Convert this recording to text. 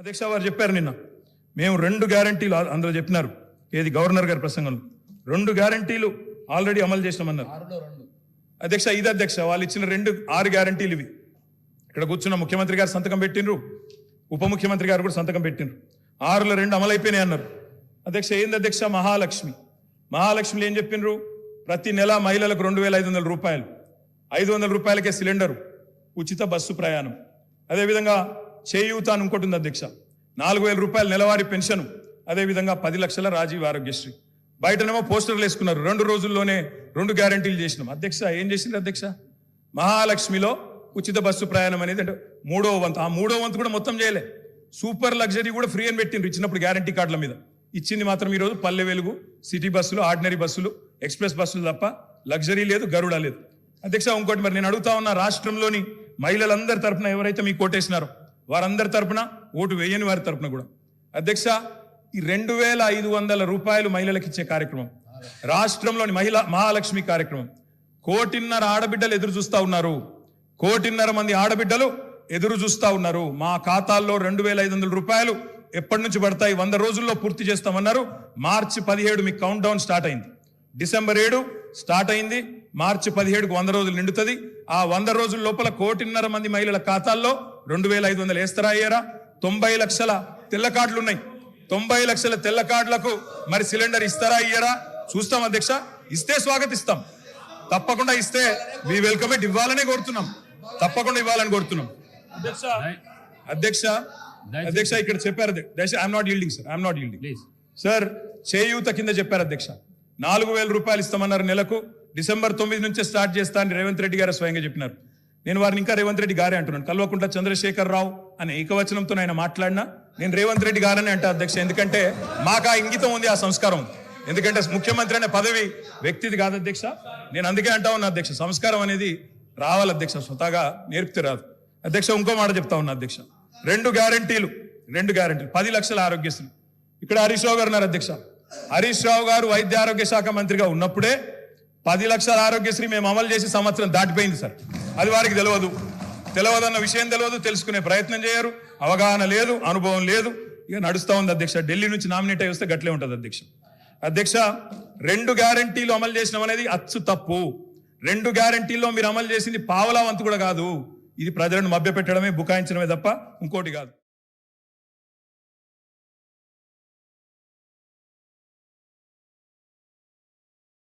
అధ్యక్ష వారు చెప్పారు నిన్న మేము 2 గ్యారంటీలు అందులో చెప్పినారు. ఏది గవర్నర్ గారి ప్రసంగంలో 2 గ్యారంటీలు ఆల్రెడీ అమలు చేసినామన్నారు. అధ్యక్ష ఇది అధ్యక్ష వాళ్ళు ఇచ్చిన 6 గ్యారంటీలు ఇవి. ఇక్కడ కూర్చున్న ముఖ్యమంత్రి గారు సంతకం పెట్టినరు, ఉప ముఖ్యమంత్రి గారు కూడా సంతకం పెట్టినరు. 6లో 2 అమలైపోయినాయి అన్నారు. అధ్యక్ష ఏంది అధ్యక్ష మహాలక్ష్మిలో ఏం చెప్పినరు? ప్రతి నెల మహిళలకు 2,500 రూపాయలు, 500 రూపాయలకే సిలిండరు, ఉచిత బస్సు ప్రయాణం. అదేవిధంగా చేయూత అని ఇంకోటి ఉంది అధ్యక్ష, 4,000 రూపాయల నెలవారీ పెన్షన్, అదేవిధంగా 10 లక్షల రాజీవ్ ఆరోగ్యశ్రీ. బయటనేమో పోస్టర్లు వేసుకున్నారు. 2 రోజుల్లోనే 2 గ్యారంటీలు చేసినాం. అధ్యక్ష ఏం చేసింది అధ్యక్ష? మహాలక్ష్మిలో ఉచిత బస్సు ప్రయాణం అనేది అంటే 3వ వంతు, ఆ 3వ వంతు కూడా మొత్తం చేయలే. సూపర్ లగ్జరీ కూడా ఫ్రీ అని పెట్టిండ్రు ఇచ్చినప్పుడు గ్యారంటీ కార్డుల మీద. ఇచ్చింది మాత్రం ఈరోజు పల్లె వెలుగు, సిటీ బస్సులు, ఆర్డినరీ బస్సులు, ఎక్స్ప్రెస్ బస్సులు తప్ప లగ్జరీ లేదు, గరుడ లేదు. అధ్యక్ష ఇంకోటి మరి నేను అడుగుతా ఉన్న, రాష్ట్రంలోని మహిళలందరి తరపున ఎవరైతే మీకు ఓటేసినారో వారందరి తరపున, ఓటు వేయని వారి తరపున కూడా అధ్యక్ష ఈ 2,500 రూపాయలు మహిళలకు ఇచ్చే కార్యక్రమం, రాష్ట్రంలోని మహాలక్ష్మి కార్యక్రమం 1.5 కోటి ఆడబిడ్డలు ఎదురు చూస్తా ఉన్నారు. 1.5 కోటి మంది ఆడబిడ్డలు ఎదురు చూస్తా ఉన్నారు. మా ఖాతాల్లో 2,500 రూపాయలు ఎప్పటి నుంచి పడతాయి? 100 రోజుల్లో పూర్తి చేస్తామన్నారు. మార్చి 17 మీకు కౌంట్ డౌన్ స్టార్ట్ అయింది. డిసెంబర్ 7 స్టార్ట్ అయింది. మార్చి 17కు 100 రోజులు నిండుతుంది. ఆ 100 రోజుల లోపల 1.5 కోటి మంది మహిళల ఖాతాల్లో 2,500 వేస్తారా అయ్యారా? 90 లక్షల తెల్ల కార్డులు ఉన్నాయి. 90 లక్షల తెల్ల కార్డులకు మరి సిలిండర్ ఇస్తారా అయ్యారా? చూస్తాం అధ్యక్ష. ఇస్తే స్వాగతిస్తాం, తప్పకుండా ఇస్తే మీ వెల్కమ్ ఇట్ ఇవ్వాలని కోరుతున్నాం, తప్పకుండా ఇవ్వాలని కోరుతున్నాం. అధ్యక్ష ఇక్కడ చెప్పారు I'm not yielding sir, I'm not yielding sir. చేయూత కింద చెప్పారు అధ్యక్ష, 4,000 రూపాయలు ఇస్తామన్నారు నెలకు. డిసెంబర్ 9 నుంచే స్టార్ట్ చేస్తా అని రేవంత్ రెడ్డి గారు స్వయంగా చెప్పినారు. నేను వారిని ఇంకా రేవంత్ రెడ్డి గారే అంటున్నాను. కల్వకుంట్ల చంద్రశేఖర్ రావు అనే ఏకవచనంతో ఆయన మాట్లాడినా నేను రేవంత్ రెడ్డి గారని అంటే అధ్యక్ష, ఎందుకంటే మాకు ఆ ఇంగితం ఉంది, ఆ సంస్కారం. ఎందుకంటే ముఖ్యమంత్రి అనే పదవి వ్యక్తిది కాదు అధ్యక్ష. నేను అందుకే అంటా ఉన్నా అధ్యక్ష, సంస్కారం అనేది రావాలి అధ్యక్ష, స్వతహాగా నేర్పితే రాదు అధ్యక్ష. ఇంకో మాట చెప్తా ఉన్నా అధ్యక్ష, 2 గ్యారంటీలు 10 లక్షల ఆరోగ్యశ్రీ. ఇక్కడ హరీష్ రావు గారు ఉన్నారు అధ్యక్ష. హరీష్ రావు గారు వైద్య ఆరోగ్య శాఖ మంత్రిగా ఉన్నప్పుడే 10 లక్షల ఆరోగ్యశ్రీ మేము అమలు చేసి సంవత్సరం దాటిపోయింది సార్. అది వారికి తెలియదన్న విషయం తెలియదు, తెలుసుకునే ప్రయత్నం చేయరు, అవగాహన లేదు, అనుభవం లేదు, ఇక నడుస్తూ ఉంది అధ్యక్ష. ఢిల్లీ నుంచి నామినేట్ అయి వస్తే గట్లే ఉంటుంది అధ్యక్ష. 2 గ్యారంటీలు అమలు చేసినాం అనేది అచ్చు తప్పు. 2 గ్యారంటీల్లో మీరు అమలు చేసింది పావలా వంతు కూడా కాదు. ఇది ప్రజలను మభ్యపెట్టడమే, బుకాయించడమే తప్ప ఇంకోటి కాదు.